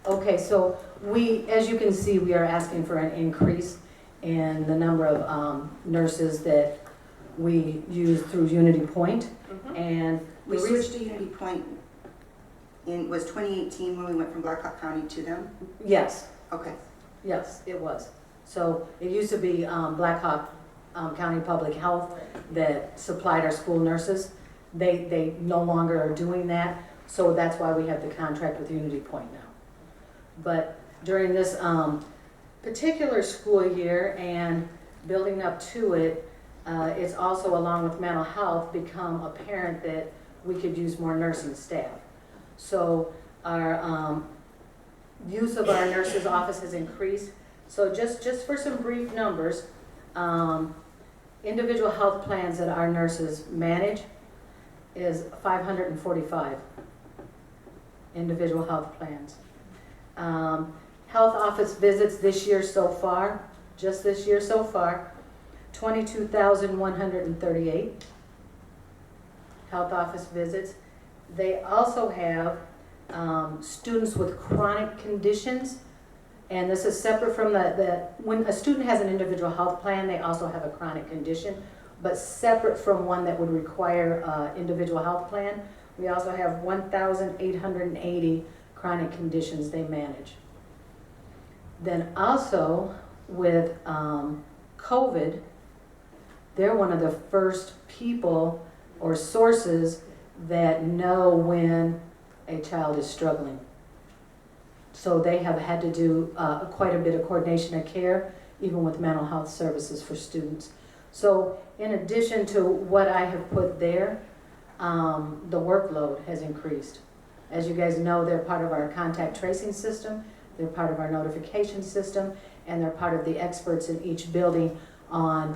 Okay, so as you can see, we are asking for an increase in the number of nurses that we use through Unity Point. And We switched to Unity Point was 2018 when we went from Blackhawk County to them? Yes, Okay. yes, it was. So it used to be Black Hawk County Public Health that supplied our school nurses. They no longer are doing that, so that's why we have the contract with Unity Point now. But during this particular school year and building up to it, it's also, along with mental health, become apparent that we could use more nursing staff. So our use of our nurse's office has increased. So just for some brief numbers, individual health plans that our nurses manage is 545 individual health plans. Health office visits this year so far, just this year so far, 22,138 health office visits. They also have students with chronic conditions, and this is separate from when a student has an individual health plan, they also have a chronic condition, but separate from one that would require individual health plan. We also have 1,880 chronic conditions they manage. Then also with COVID, they're one of the first people or sources that know when a child is struggling. So they have had to do quite a bit of coordination of care, even with mental health services for students. So in addition to what I have put there, the workload has increased. As you guys know, they're part of our contact tracing system, they're part of our notification system, and they're part of the experts in each building on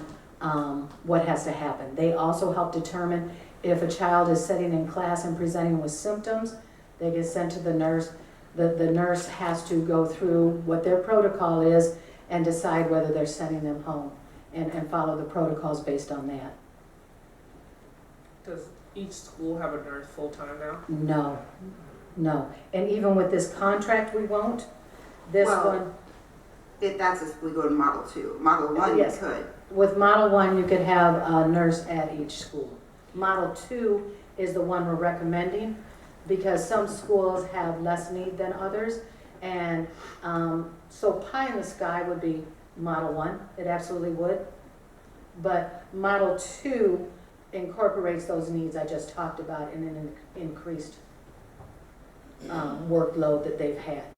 what has to happen. They also help determine if a child is sitting in class and presenting with symptoms. They get sent to the nurse. The nurse has to go through what their protocol is and decide whether they're sending them home and follow the protocols based on that. Does each school have a nurse full-time now? No, no. And even with this contract, we won't. This one, That's if we go to Model 2. Model 1 Yes. you could. with Model 1, you could have a nurse at each school. Model 2 is the one we're recommending because some schools have less need than others. And so pie in the sky would be Model 1. It absolutely would. But Model 2 incorporates those needs I just talked about in an increased workload that they've had.